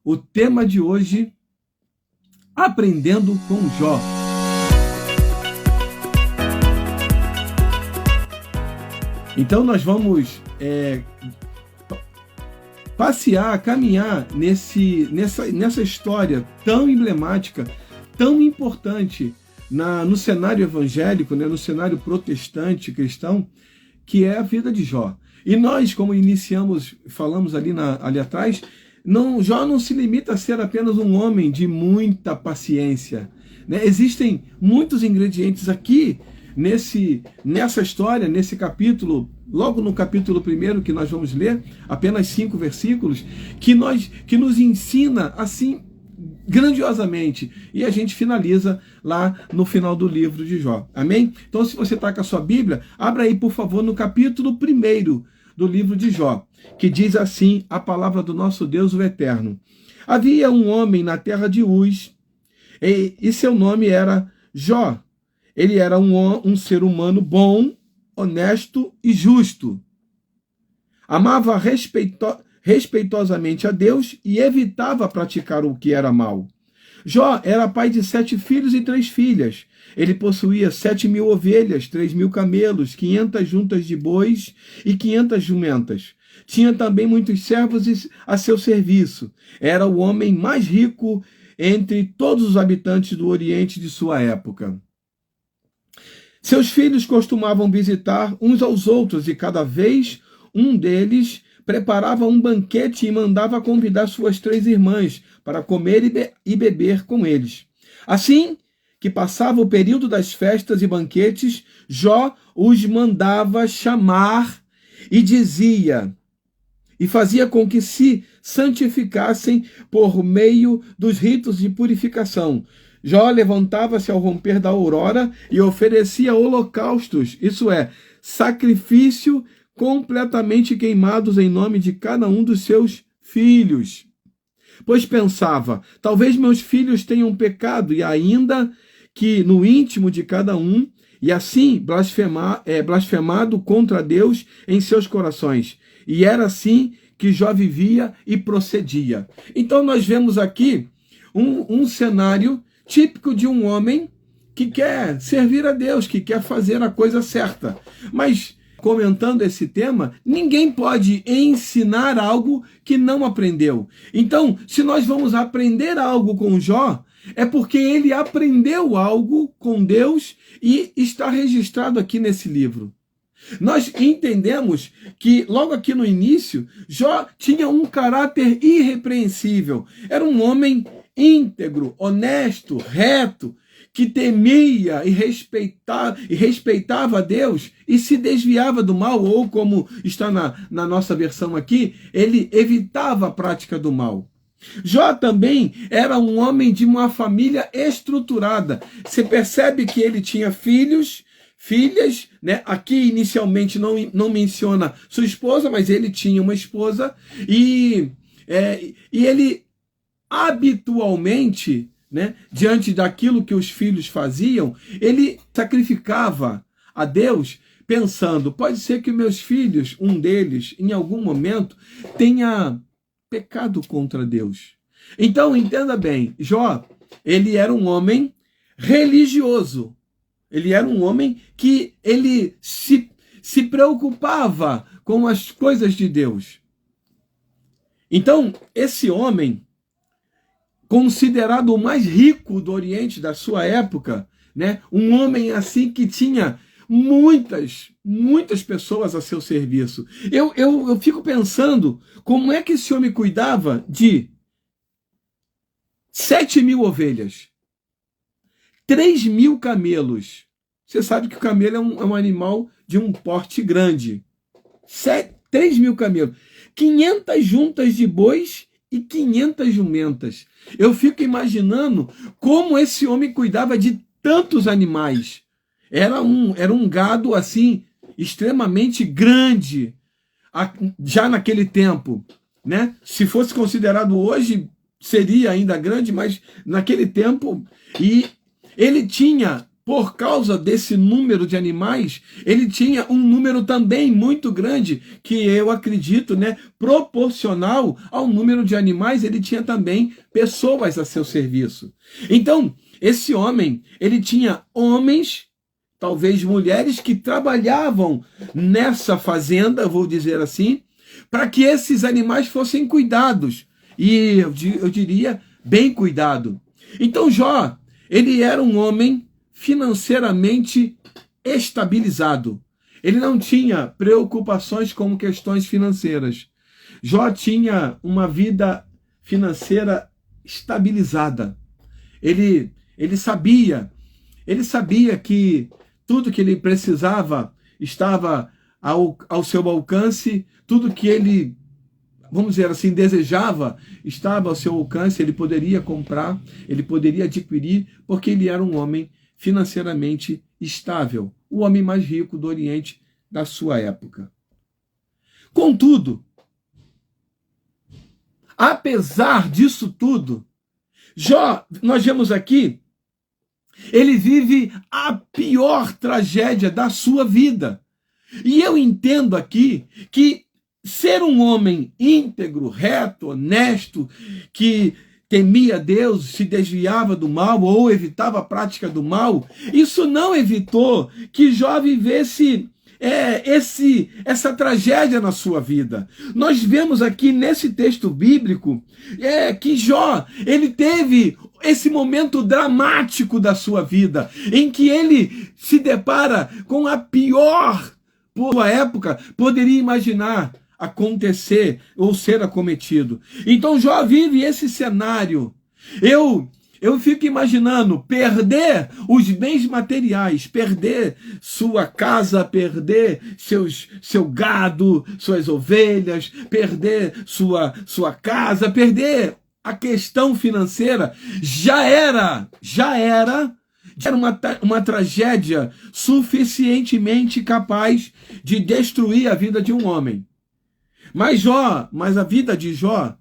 o tema de hoje, Aprendendo com Jó. Então nós vamos passear, caminhar nessa história tão emblemática, tão importante no cenário evangélico, no cenário protestante cristão, que é a vida de Jó. E nós, como falamos ali atrás, Jó não se limita a ser apenas um homem de muita paciência, né? Existem muitos ingredientes aqui nessa história, nesse capítulo, logo no capítulo 1 que nós vamos ler, apenas 5 versículos, que nos ensina assim grandiosamente. E a gente finaliza lá no final do livro de Jó. Amém? Então, se você está com a sua Bíblia, abra aí, por favor, no capítulo 1 do livro de Jó, que diz assim a palavra do nosso Deus, o Eterno. Havia um homem na terra de Uz, e seu nome era Jó. Ele era um ser humano bom, honesto e justo. Amava respeitosamente a Deus e evitava praticar o que era mal. Jó era pai de 7 filhos e 3 filhas. Ele possuía 7.000 ovelhas, 3.000 camelos, 500 juntas de bois e 500 jumentas. Tinha também muitos servos a seu serviço. Era o homem mais rico entre todos os habitantes do Oriente de sua época. Seus filhos costumavam visitar uns aos outros e cada vez um deles preparava um banquete e mandava convidar suas 3 irmãs para comer e beber com eles. Assim que passava o período das festas e banquetes, Jó os mandava chamar e fazia com que se santificassem por meio dos ritos de purificação. Jó levantava-se ao romper da aurora e oferecia holocaustos, isso é, sacrifício completamente queimados em nome de cada um dos seus filhos. Pois pensava, talvez meus filhos tenham pecado, e ainda que no íntimo de cada um, e assim blasfemado contra Deus em seus corações. E era assim que Jó vivia e procedia. Então nós vemos aqui um cenário típico de um homem que quer servir a Deus, que quer fazer a coisa certa. Mas, comentando esse tema, ninguém pode ensinar algo que não aprendeu. Então, se nós vamos aprender algo com Jó, é porque ele aprendeu algo com Deus e está registrado aqui nesse livro. Nós entendemos que, logo aqui no início, Jó tinha um caráter irrepreensível. Era um homem íntegro, honesto, reto, que temia e respeitava a Deus e se desviava do mal, ou como está na nossa versão aqui, ele evitava a prática do mal. Jó também era um homem de uma família estruturada. Você percebe que ele tinha filhos, filhas, né? Aqui inicialmente não menciona sua esposa, mas ele tinha uma esposa e ele habitualmente, né, diante daquilo que os filhos faziam, ele sacrificava a Deus pensando, pode ser que meus filhos, um deles, em algum momento, tenha pecado contra Deus. Então, entenda bem, Jó, ele era um homem religioso. Ele era um homem que ele se preocupava com as coisas de Deus. Então, esse homem, considerado o mais rico do Oriente da sua época, né? Um homem assim que tinha muitas pessoas a seu serviço. Eu fico pensando como é que esse homem cuidava de 7.000 ovelhas, 3.000 camelos. Você sabe que o camelo é um animal de um porte grande. 3.000 camelos, 500 juntas de bois e 500 jumentas. Eu fico imaginando como esse homem cuidava de tantos animais. Era um gado assim extremamente grande já naquele tempo, né? Se fosse considerado hoje, seria ainda grande, mas naquele tempo. E ele tinha por causa desse número de animais, ele tinha um número também muito grande, que eu acredito, né, proporcional ao número de animais, ele tinha também pessoas a seu serviço. Então, esse homem, ele tinha homens, talvez mulheres, que trabalhavam nessa fazenda, vou dizer assim, para que esses animais fossem cuidados. E eu diria, bem cuidado. Então, Jó, ele era um homem financeiramente estabilizado. Ele não tinha preocupações com questões financeiras. Jó tinha uma vida financeira estabilizada. Ele sabia que tudo que ele precisava estava ao seu alcance, tudo que ele, vamos dizer assim, desejava estava ao seu alcance, ele poderia comprar, ele poderia adquirir, porque ele era um homem financeiramente estável, o homem mais rico do Oriente da sua época. Contudo, apesar disso tudo, Jó, nós vemos aqui, ele vive a pior tragédia da sua vida. E eu entendo aqui que ser um homem íntegro, reto, honesto, que temia Deus, se desviava do mal ou evitava a prática do mal, isso não evitou que Jó vivesse essa tragédia na sua vida. Nós vemos aqui nesse texto bíblico que Jó, ele teve esse momento dramático da sua vida, em que ele se depara com a pior, por sua época, poderia imaginar acontecer ou ser acometido. Então Jó vive esse cenário. Eu fico imaginando perder os bens materiais, perder sua casa, perder seu gado, suas ovelhas, perder sua casa, perder a questão financeira. Já era uma tragédia suficientemente capaz de destruir a vida de um homem. Mas a vida de Jó,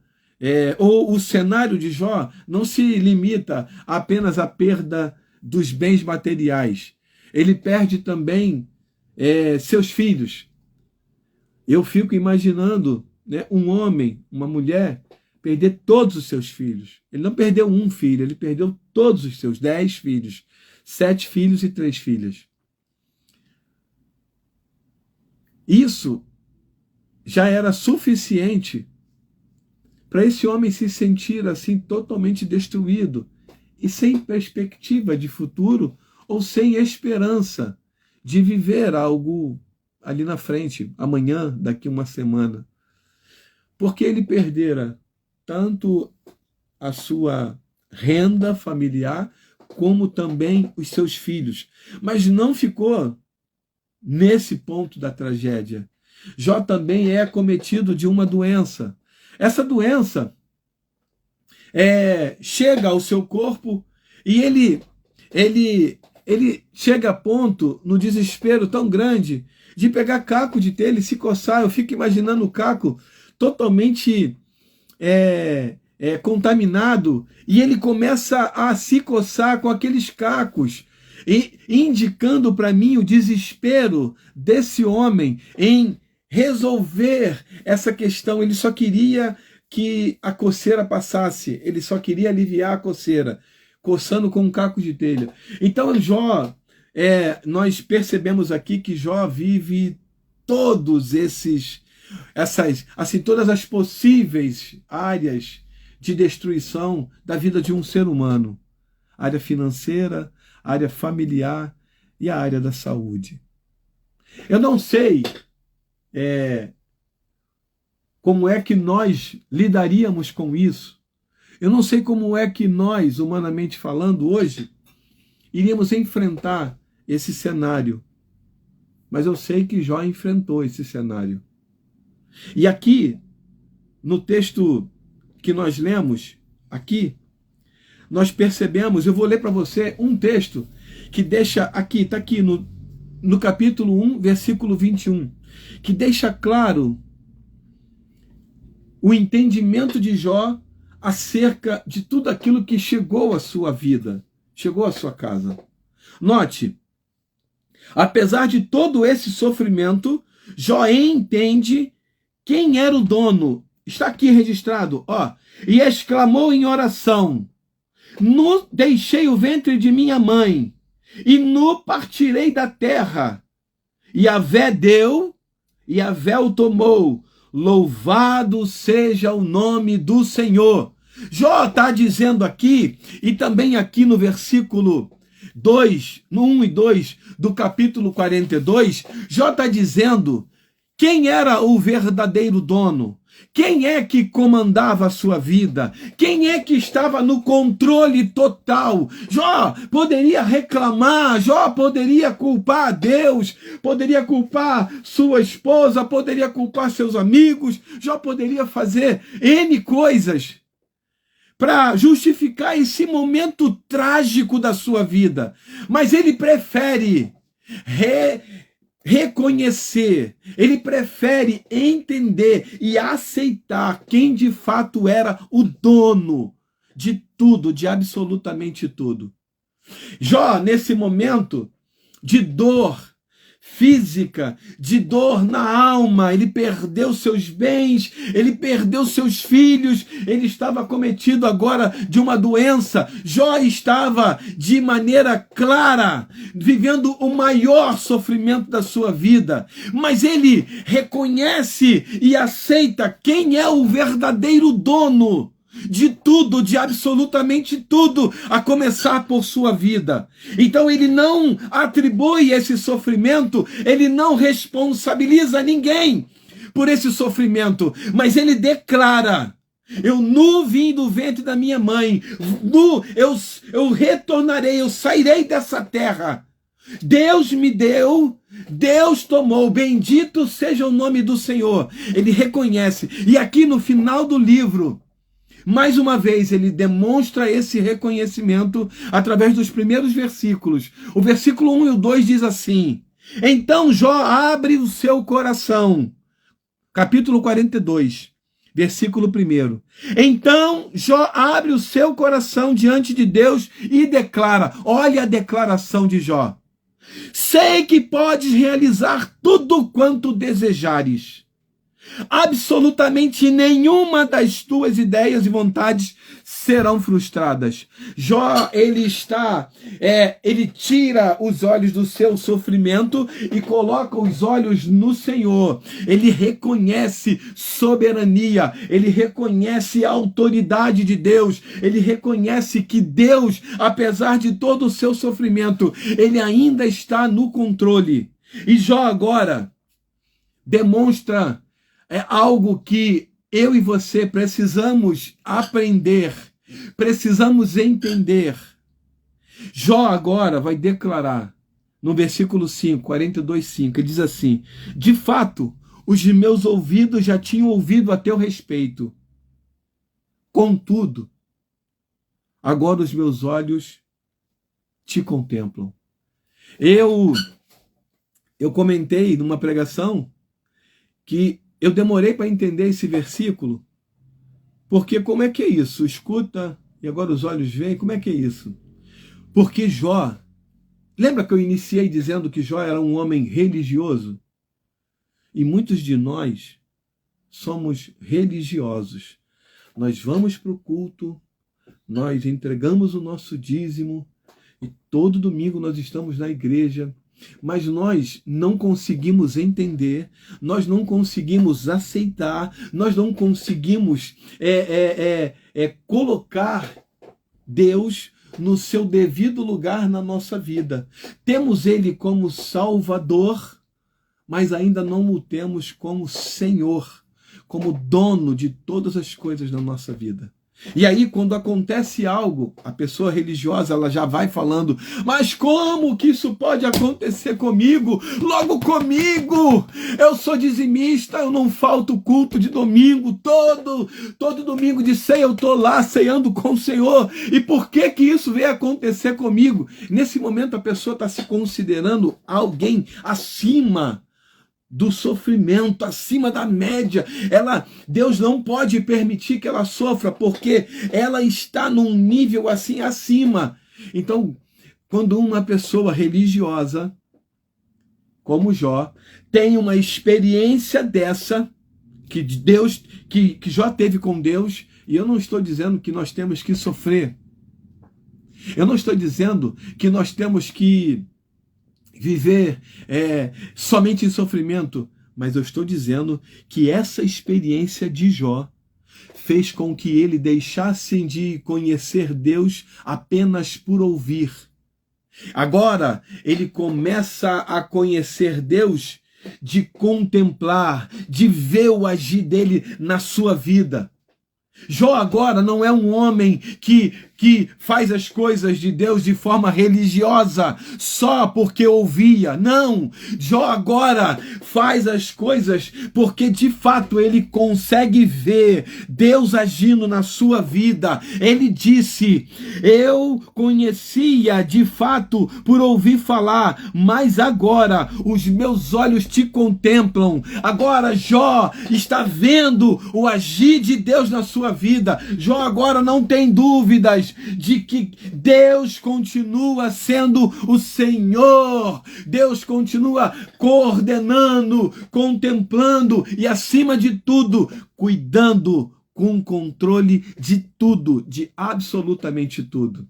ou o cenário de Jó, não se limita apenas à perda dos bens materiais. Ele perde também seus filhos. Eu fico imaginando, né, um homem, uma mulher, perder todos os seus filhos. Ele não perdeu um filho, ele perdeu todos os seus 10 filhos, 7 filhos e 3 filhas. Isso já era suficiente para esse homem se sentir assim totalmente destruído e sem perspectiva de futuro ou sem esperança de viver algo ali na frente, amanhã, daqui uma semana. Porque ele perdera tanto a sua renda familiar como também os seus filhos. Mas não ficou nesse ponto da tragédia. Jó também é acometido de uma doença. Essa doença chega ao seu corpo e ele chega a ponto, no desespero tão grande, de pegar caco de telha e se coçar. Eu fico imaginando o caco totalmente contaminado, e ele começa a se coçar com aqueles cacos, indicando para mim o desespero desse homem em resolver essa questão. Ele só queria que a coceira passasse, ele só queria aliviar a coceira, coçando com um caco de telha. Então Jó, nós percebemos aqui que Jó vive todas as possíveis áreas de destruição da vida de um ser humano. Área financeira, área familiar e a área da saúde. Eu não sei como é que nós lidaríamos com isso. Eu não sei como é que nós, humanamente falando, hoje, iríamos enfrentar esse cenário. Mas eu sei que Jó enfrentou esse cenário. E aqui, no texto que nós lemos, aqui, nós percebemos, eu vou ler para você um texto que deixa aqui, está aqui no capítulo 1, versículo 21, que deixa claro o entendimento de Jó acerca de tudo aquilo que chegou à sua vida, chegou à sua casa. Note, apesar de todo esse sofrimento, Jó entende quem era o dono. Está aqui registrado, ó. E exclamou em oração: Nu deixei o ventre de minha mãe, e nu partirei da terra. Yahvé deu, Yahvé o tomou. Louvado seja o nome do Senhor. Jó está dizendo aqui, e também aqui no versículo 2, no 1 e 2 do capítulo 42, Jó está dizendo quem era o verdadeiro dono. Quem é que comandava a sua vida? Quem é que estava no controle total? Jó poderia reclamar, Jó poderia culpar a Deus, poderia culpar sua esposa, poderia culpar seus amigos, Jó poderia fazer N coisas para justificar esse momento trágico da sua vida. Mas ele prefere reconhecer, ele prefere entender e aceitar quem de fato era o dono de tudo, de absolutamente tudo. Jó, nesse momento de dor física, de dor na alma, ele perdeu seus bens, ele perdeu seus filhos, ele estava acometido agora de uma doença. Jó estava de maneira clara vivendo o maior sofrimento da sua vida, mas ele reconhece e aceita quem é o verdadeiro dono de tudo, de absolutamente tudo, a começar por sua vida. Então ele não atribui esse sofrimento, ele não responsabiliza ninguém por esse sofrimento, mas ele declara: eu nu vim do ventre da minha mãe, nu eu retornarei, eu sairei dessa terra. Deus me deu, Deus tomou, bendito seja o nome do Senhor. Ele reconhece, e aqui no final do livro, mais uma vez, ele demonstra esse reconhecimento através dos primeiros versículos. O versículo 1 e o 2 diz assim: então Jó abre o seu coração. Capítulo 42, versículo 1. Então Jó abre o seu coração diante de Deus e declara, olha a declaração de Jó: sei que podes realizar tudo quanto desejares. Absolutamente nenhuma das tuas ideias e vontades serão frustradas. Jó, ele tira os olhos do seu sofrimento e coloca os olhos no Senhor. Ele reconhece soberania, ele reconhece a autoridade de Deus, ele reconhece que Deus, apesar de todo o seu sofrimento, ele ainda está no controle. E Jó agora demonstra algo que eu e você precisamos aprender, precisamos entender. Jó agora vai declarar, no versículo 5, 42:5, ele diz assim: de fato, os meus ouvidos já tinham ouvido a teu respeito. Contudo, agora os meus olhos te contemplam. Eu comentei numa pregação que eu demorei para entender esse versículo, porque como é que é isso? Escuta e agora os olhos veem, como é que é isso? Porque Jó, lembra que eu iniciei dizendo que Jó era um homem religioso? E muitos de nós somos religiosos. Nós vamos para o culto, nós entregamos o nosso dízimo, e todo domingo nós estamos na igreja, mas nós não conseguimos entender, nós não conseguimos aceitar, nós não conseguimos colocar Deus no seu devido lugar na nossa vida. Temos Ele como Salvador, mas ainda não o temos como Senhor, como dono de todas as coisas na nossa vida. E aí, quando acontece algo, a pessoa religiosa, ela já vai falando: mas como que isso pode acontecer comigo? Logo comigo! Eu sou dizimista, eu não falto culto de domingo, todo domingo de ceia eu estou lá ceando com o Senhor. E por que que isso veio acontecer comigo? Nesse momento a pessoa está se considerando alguém acima do sofrimento, acima da média. Deus não pode permitir que ela sofra, porque ela está num nível assim acima. Então, quando uma pessoa religiosa, como Jó, tem uma experiência dessa, que Deus, que Jó teve com Deus, e eu não estou dizendo que nós temos que sofrer. Eu não estou dizendo que nós temos que viver somente em sofrimento, mas eu estou dizendo que essa experiência de Jó fez com que ele deixasse de conhecer Deus apenas por ouvir. Agora ele começa a conhecer Deus, de contemplar, de ver o agir dele na sua vida. Jó agora não é um homem que faz as coisas de Deus de forma religiosa, só porque ouvia. Não! Jó agora faz as coisas porque de fato ele consegue ver Deus agindo na sua vida. Ele disse: eu conhecia de fato por ouvir falar, mas agora os meus olhos te contemplam. Agora Jó está vendo o agir de Deus na sua vida. Jó agora não tem dúvidas de que Deus continua sendo o Senhor. Deus continua coordenando, contemplando e, acima de tudo, cuidando com controle de tudo, de absolutamente tudo.